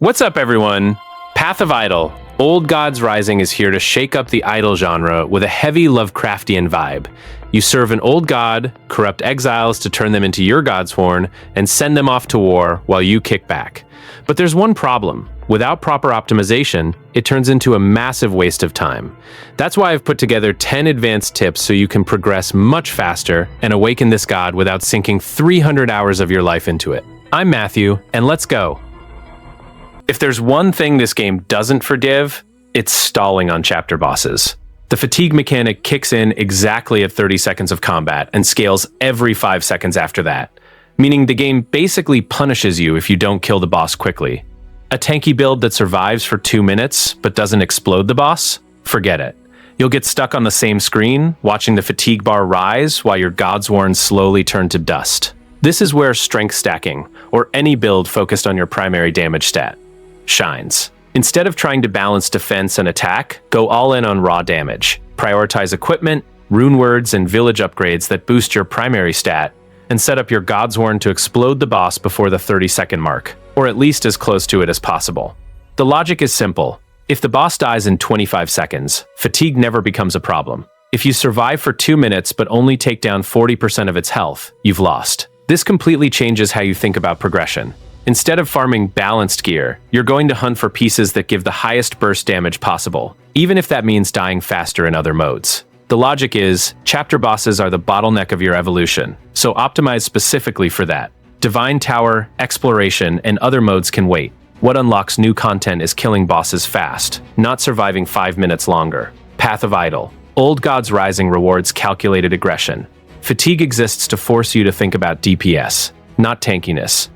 What's up, everyone? Path of Idol, Old Gods Rising is here to shake up the idol genre with a heavy Lovecraftian vibe. You serve an old god, corrupt exiles to turn them into your godsworn, and send them off to war while you kick back. But there's one problem. Without proper optimization, it turns into a massive waste of time. That's why I've put together 10 advanced tips so you can progress much faster and awaken this god without sinking 300 hours of your life into it. I'm Matthew, and let's go. If there's one thing this game doesn't forgive, it's stalling on chapter bosses. The fatigue mechanic kicks in exactly at 30 seconds of combat and scales every 5 seconds after that, meaning the game basically punishes you if you don't kill the boss quickly. A tanky build that survives for 2 minutes but doesn't explode the boss? Forget it. You'll get stuck on the same screen, watching the fatigue bar rise while your godsworn slowly turn to dust. This is where strength stacking, or any build focused on your primary damage stat, shines. Instead of trying to balance defense and attack, go all in on raw damage. Prioritize equipment, runewords, and village upgrades that boost your primary stat, and set up your godsworn to explode the boss before the 30-second mark, or at least as close to it as possible. The logic is simple. If the boss dies in 25 seconds, fatigue never becomes a problem. If you survive for 2 minutes but only take down 40% of its health, you've lost. This completely changes how you think about progression. Instead of farming balanced gear, you're going to hunt for pieces that give the highest burst damage possible, even if that means dying faster in other modes. The logic is, chapter bosses are the bottleneck of your evolution, so optimize specifically for that. Divine Tower, Exploration, and other modes can wait. What unlocks new content is killing bosses fast, not surviving 5 minutes longer. Path of Idol, Old Gods Rising rewards calculated aggression. Fatigue exists to force you to think about DPS, not tankiness.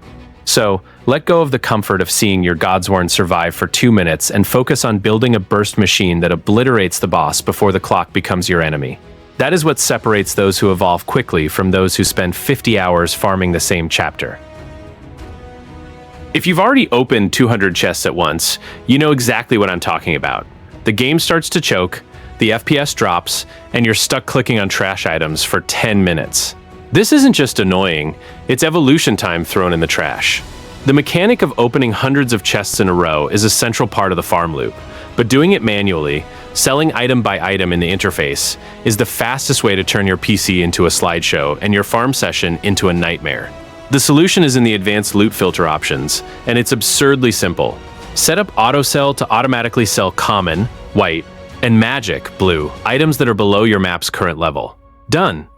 So, let go of the comfort of seeing your godsworn survive for 2 minutes and focus on building a burst machine that obliterates the boss before the clock becomes your enemy. That is what separates those who evolve quickly from those who spend 50 hours farming the same chapter. If you've already opened 200 chests at once, you know exactly what I'm talking about. The game starts to choke, the FPS drops, and you're stuck clicking on trash items for 10 minutes. This isn't just annoying, it's evolution time thrown in the trash. The mechanic of opening hundreds of chests in a row is a central part of the farm loop, but doing it manually, selling item by item in the interface, is the fastest way to turn your PC into a slideshow and your farm session into a nightmare. The solution is in the advanced loot filter options, and it's absurdly simple. Set up auto sell to automatically sell common, white, and magic, blue, items that are below your map's current level. Done.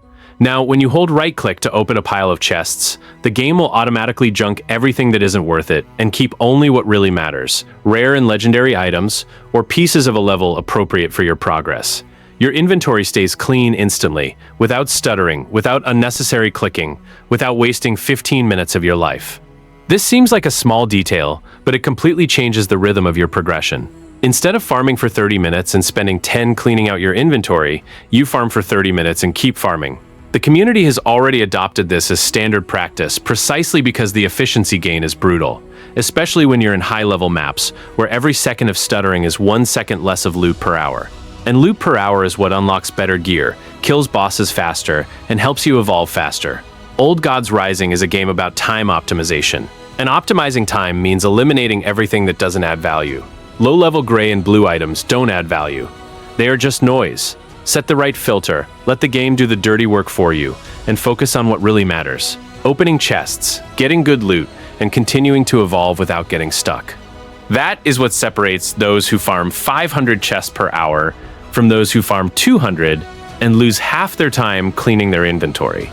Now, when you hold right-click to open a pile of chests, the game will automatically junk everything that isn't worth it and keep only what really matters, rare and legendary items, or pieces of a level appropriate for your progress. Your inventory stays clean instantly, without stuttering, without unnecessary clicking, without wasting 15 minutes of your life. This seems like a small detail, but it completely changes the rhythm of your progression. Instead of farming for 30 minutes and spending 10 cleaning out your inventory, you farm for 30 minutes and keep farming. The community has already adopted this as standard practice precisely because the efficiency gain is brutal, especially when you're in high-level maps, where every second of stuttering is 1 second less of loot per hour. And loot per hour is what unlocks better gear, kills bosses faster, and helps you evolve faster. Old Gods Rising is a game about time optimization. And optimizing time means eliminating everything that doesn't add value. Low-level gray and blue items don't add value. They are just noise. Set the right filter, let the game do the dirty work for you, and focus on what really matters. Opening chests, getting good loot, and continuing to evolve without getting stuck. That is what separates those who farm 500 chests per hour from those who farm 200 and lose half their time cleaning their inventory.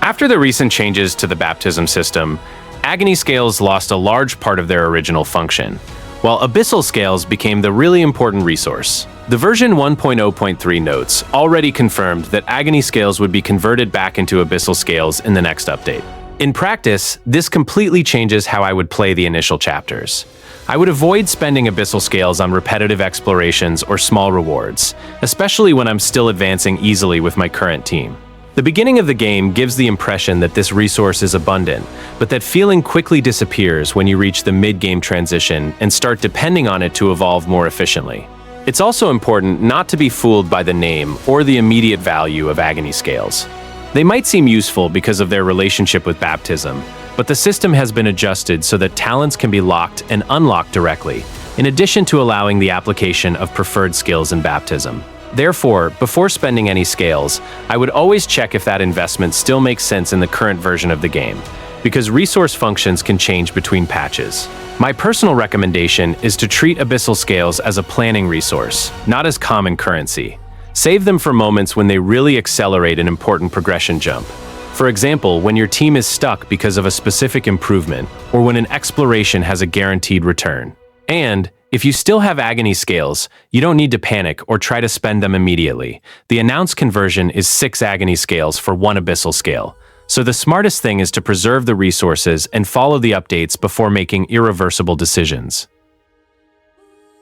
After the recent changes to the baptism system, agony scales lost a large part of their original function, while abyssal scales became the really important resource. The version 1.0.3 notes already confirmed that agony scales would be converted back into abyssal scales in the next update. In practice, this completely changes how I would play the initial chapters. I would avoid spending abyssal scales on repetitive explorations or small rewards, especially when I'm still advancing easily with my current team. The beginning of the game gives the impression that this resource is abundant, but that feeling quickly disappears when you reach the mid-game transition and start depending on it to evolve more efficiently. It's also important not to be fooled by the name or the immediate value of agony scales. They might seem useful because of their relationship with baptism, but the system has been adjusted so that talents can be locked and unlocked directly, in addition to allowing the application of preferred skills in baptism. Therefore, before spending any scales, I would always check if that investment still makes sense in the current version of the game, because resource functions can change between patches. My personal recommendation is to treat abyssal scales as a planning resource, not as common currency. Save them for moments when they really accelerate an important progression jump. For example, when your team is stuck because of a specific improvement, or when an exploration has a guaranteed return. And, if you still have agony scales, you don't need to panic or try to spend them immediately. The announced conversion is 6 agony scales for 1 abyssal scale. So the smartest thing is to preserve the resources and follow the updates before making irreversible decisions.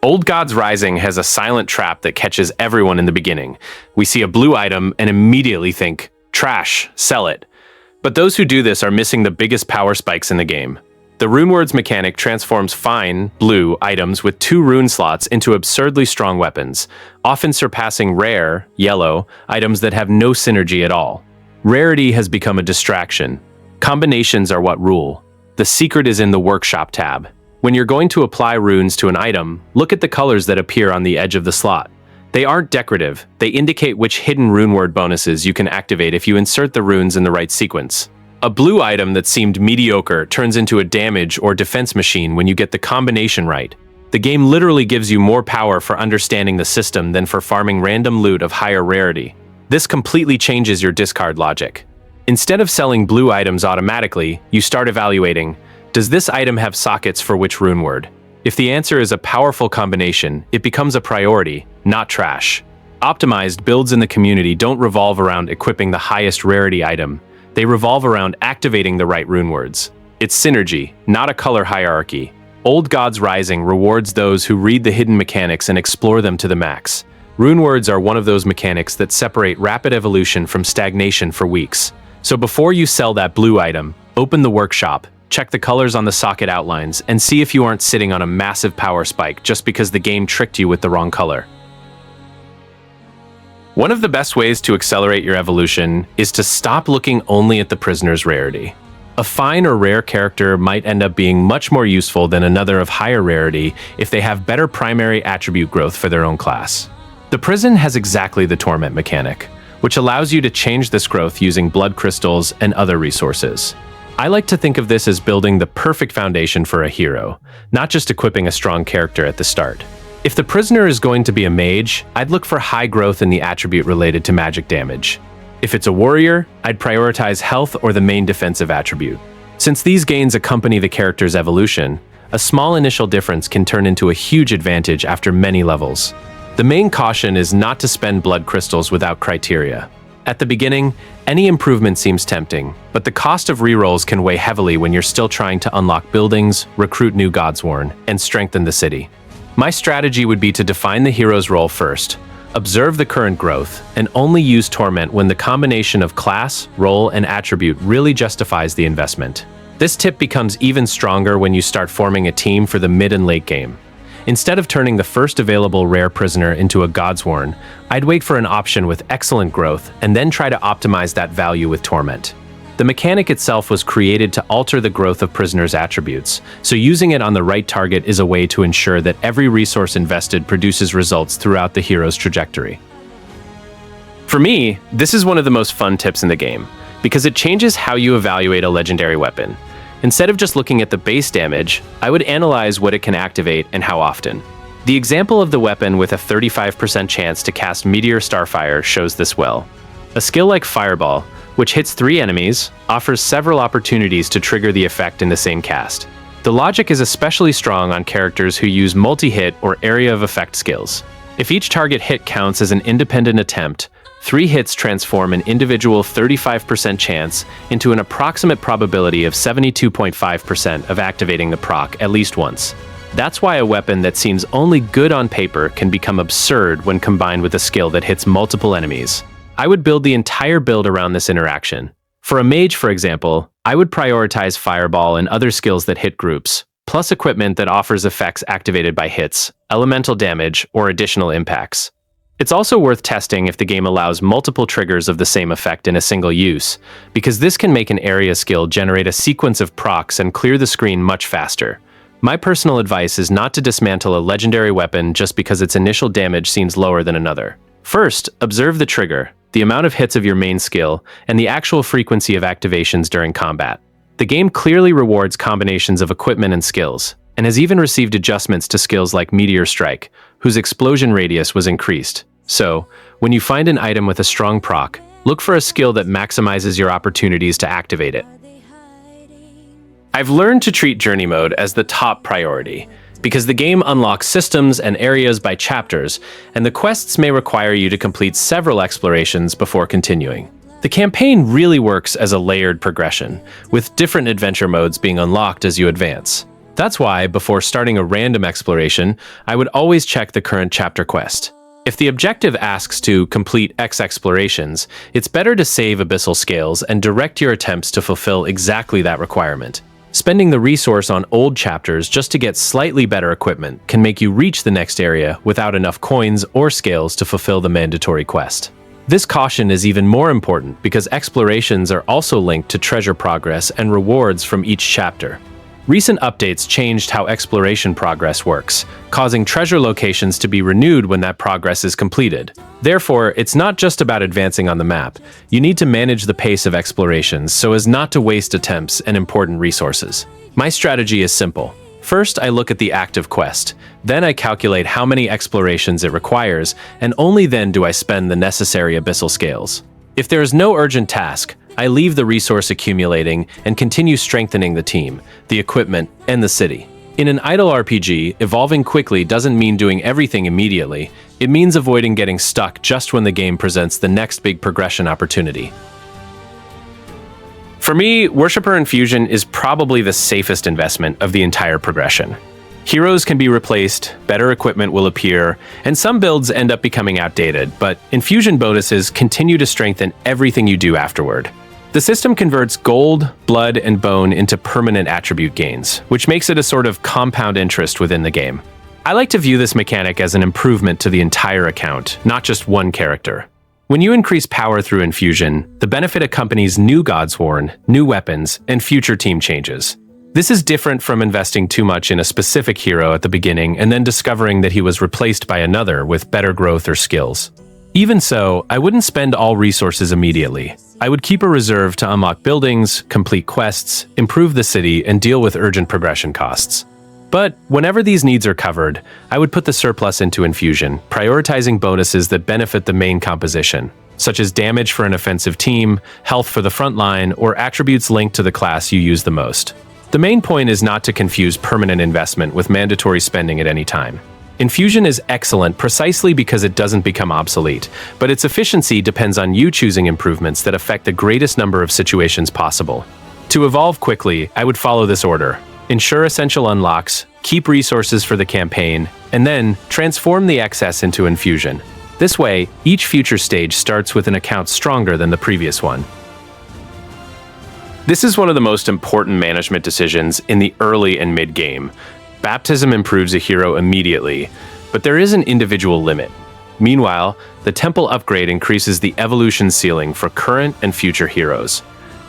Old Gods Rising has a silent trap that catches everyone in the beginning. We see a blue item and immediately think, trash, sell it. But those who do this are missing the biggest power spikes in the game. The Runewords mechanic transforms fine, blue items with 2 rune slots into absurdly strong weapons, often surpassing rare, yellow, items that have no synergy at all. Rarity has become a distraction. Combinations are what rule. The secret is in the Workshop tab. When you're going to apply runes to an item, look at the colors that appear on the edge of the slot. They aren't decorative, they indicate which hidden runeword bonuses you can activate if you insert the runes in the right sequence. A blue item that seemed mediocre turns into a damage or defense machine when you get the combination right. The game literally gives you more power for understanding the system than for farming random loot of higher rarity. This completely changes your discard logic. Instead of selling blue items automatically, you start evaluating, does this item have sockets for which runeword? If the answer is a powerful combination, it becomes a priority, not trash. Optimized builds in the community don't revolve around equipping the highest rarity item. They revolve around activating the right runewords. It's synergy, not a color hierarchy. Old Gods Rising rewards those who read the hidden mechanics and explore them to the max. Runewords are one of those mechanics that separate rapid evolution from stagnation for weeks. So before you sell that blue item, open the workshop, check the colors on the socket outlines, and see if you aren't sitting on a massive power spike just because the game tricked you with the wrong color. One of the best ways to accelerate your evolution is to stop looking only at the prisoner's rarity. A fine or rare character might end up being much more useful than another of higher rarity if they have better primary attribute growth for their own class. The prison has exactly the torment mechanic, which allows you to change this growth using blood crystals and other resources. I like to think of this as building the perfect foundation for a hero, not just equipping a strong character at the start. If the prisoner is going to be a mage, I'd look for high growth in the attribute related to magic damage. If it's a warrior, I'd prioritize health or the main defensive attribute. Since these gains accompany the character's evolution, a small initial difference can turn into a huge advantage after many levels. The main caution is not to spend blood crystals without criteria. At the beginning, any improvement seems tempting, but the cost of rerolls can weigh heavily when you're still trying to unlock buildings, recruit new Godsworn, and strengthen the city. My strategy would be to define the hero's role first, observe the current growth, and only use Torment when the combination of class, role, and attribute really justifies the investment. This tip becomes even stronger when you start forming a team for the mid and late game. Instead of turning the first available rare prisoner into a Godsworn, I'd wait for an option with excellent growth and then try to optimize that value with Torment. The mechanic itself was created to alter the growth of prisoners' attributes, so using it on the right target is a way to ensure that every resource invested produces results throughout the hero's trajectory. For me, this is one of the most fun tips in the game, because it changes how you evaluate a legendary weapon. Instead of just looking at the base damage, I would analyze what it can activate and how often. The example of the weapon with a 35% chance to cast Meteor Starfire shows this well. A skill like Fireball, which hits 3 enemies, offers several opportunities to trigger the effect in the same cast. The logic is especially strong on characters who use multi-hit or area of effect skills. If each target hit counts as an independent attempt, 3 hits transform an individual 35% chance into an approximate probability of 72.5% of activating the proc at least once. That's why a weapon that seems only good on paper can become absurd when combined with a skill that hits multiple enemies. I would build the entire build around this interaction. For a mage, for example, I would prioritize Fireball and other skills that hit groups, plus equipment that offers effects activated by hits, elemental damage, or additional impacts. It's also worth testing if the game allows multiple triggers of the same effect in a single use, because this can make an area skill generate a sequence of procs and clear the screen much faster. My personal advice is not to dismantle a legendary weapon just because its initial damage seems lower than another. First, observe the trigger, the amount of hits of your main skill, and the actual frequency of activations during combat. The game clearly rewards combinations of equipment and skills, and has even received adjustments to skills like Meteor Strike, whose explosion radius was increased. So, when you find an item with a strong proc, look for a skill that maximizes your opportunities to activate it. I've learned to treat Journey Mode as the top priority, because the game unlocks systems and areas by chapters, and the quests may require you to complete several explorations before continuing. The campaign really works as a layered progression, with different adventure modes being unlocked as you advance. That's why, before starting a random exploration, I would always check the current chapter quest. If the objective asks to complete X explorations, it's better to save abyssal scales and direct your attempts to fulfill exactly that requirement. Spending the resource on old chapters just to get slightly better equipment can make you reach the next area without enough coins or scales to fulfill the mandatory quest. This caution is even more important because explorations are also linked to treasure progress and rewards from each chapter. Recent updates changed how exploration progress works, causing treasure locations to be renewed when that progress is completed. Therefore, it's not just about advancing on the map. You need to manage the pace of explorations so as not to waste attempts and important resources. My strategy is simple. First, I look at the active quest. Then I calculate how many explorations it requires, and only then do I spend the necessary abyssal scales. If there is no urgent task, I leave the resource accumulating and continue strengthening the team, the equipment, and the city. In an idle RPG, evolving quickly doesn't mean doing everything immediately. It means avoiding getting stuck just when the game presents the next big progression opportunity. For me, Worshipper Infusion is probably the safest investment of the entire progression. Heroes can be replaced, better equipment will appear, and some builds end up becoming outdated, but Infusion bonuses continue to strengthen everything you do afterward. The system converts gold, blood, and bone into permanent attribute gains, which makes it a sort of compound interest within the game. I like to view this mechanic as an improvement to the entire account, not just one character. When you increase power through Infusion, the benefit accompanies new Godsworn, new weapons, and future team changes. This is different from investing too much in a specific hero at the beginning and then discovering that he was replaced by another with better growth or skills. Even so, I wouldn't spend all resources immediately. I would keep a reserve to unlock buildings, complete quests, improve the city, and deal with urgent progression costs. But whenever these needs are covered, I would put the surplus into Infusion, prioritizing bonuses that benefit the main composition, such as damage for an offensive team, health for the front line, or attributes linked to the class you use the most. The main point is not to confuse permanent investment with mandatory spending at any time. Infusion is excellent precisely because it doesn't become obsolete, but its efficiency depends on you choosing improvements that affect the greatest number of situations possible. To evolve quickly, I would follow this order. Ensure essential unlocks, keep resources for the campaign, and then transform the excess into Infusion. This way, each future stage starts with an account stronger than the previous one. This is one of the most important management decisions in the early and mid-game. Baptism improves a hero immediately, but there is an individual limit. Meanwhile, the temple upgrade increases the evolution ceiling for current and future heroes.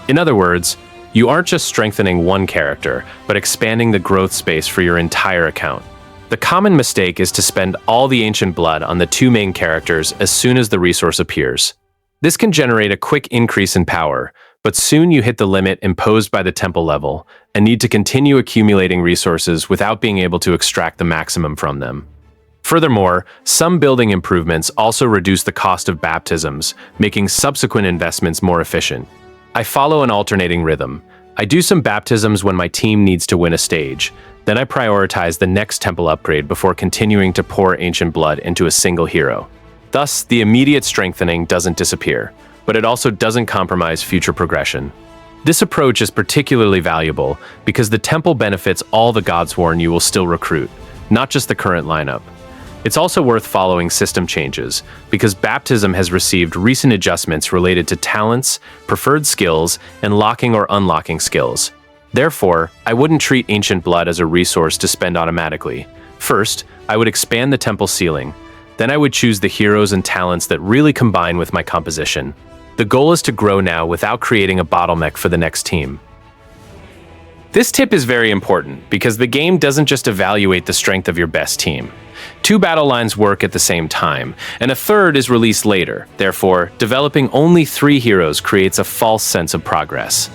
In other words, you aren't just strengthening one character, but expanding the growth space for your entire account. The common mistake is to spend all the ancient blood on the two main characters as soon as the resource appears. This can generate a quick increase in power, but soon you hit the limit imposed by the temple level and need to continue accumulating resources without being able to extract the maximum from them. Furthermore, some building improvements also reduce the cost of baptisms, making subsequent investments more efficient. I follow an alternating rhythm. I do some baptisms when my team needs to win a stage, then I prioritize the next temple upgrade before continuing to pour ancient blood into a single hero. Thus, the immediate strengthening doesn't disappear, but it also doesn't compromise future progression. This approach is particularly valuable because the temple benefits all the Godsworn you will still recruit, not just the current lineup. It's also worth following system changes, because Baptism has received recent adjustments related to talents, preferred skills, and locking or unlocking skills. Therefore, I wouldn't treat Ancient Blood as a resource to spend automatically. First, I would expand the temple ceiling. Then I would choose the heroes and talents that really combine with my composition. The goal is to grow now without creating a bottleneck for the next team. This tip is very important because the game doesn't just evaluate the strength of your best team. 2 battle lines work at the same time, and a third is released later. Therefore, developing only 3 heroes creates a false sense of progress.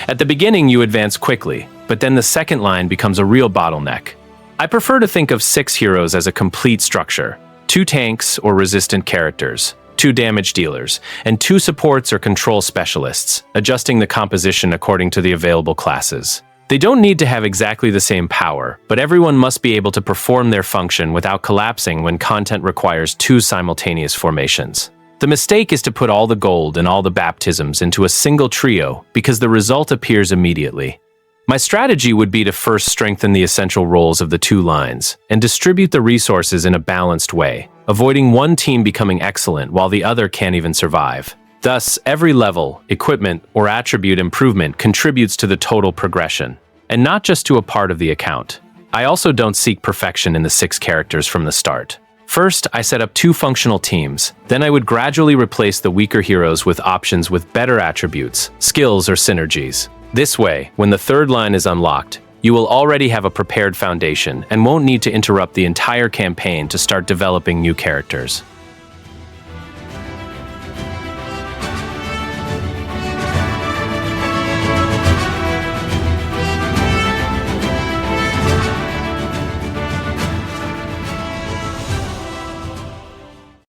At the beginning, you advance quickly, but then the second line becomes a real bottleneck. I prefer to think of 6 heroes as a complete structure: 2 tanks or resistant characters, 2 damage dealers, and 2 supports or control specialists, adjusting the composition according to the available classes. They don't need to have exactly the same power, but everyone must be able to perform their function without collapsing when content requires 2 simultaneous formations. The mistake is to put all the gold and all the baptisms into a single trio because the result appears immediately. My strategy would be to first strengthen the essential roles of the 2 lines and distribute the resources in a balanced way, avoiding one team becoming excellent while the other can't even survive. Thus, every level, equipment, or attribute improvement contributes to the total progression, and not just to a part of the account. I also don't seek perfection in the 6 characters from the start. First, I set up 2 functional teams, then I would gradually replace the weaker heroes with options with better attributes, skills, or synergies. This way, when the 3rd line is unlocked, you will already have a prepared foundation and won't need to interrupt the entire campaign to start developing new characters.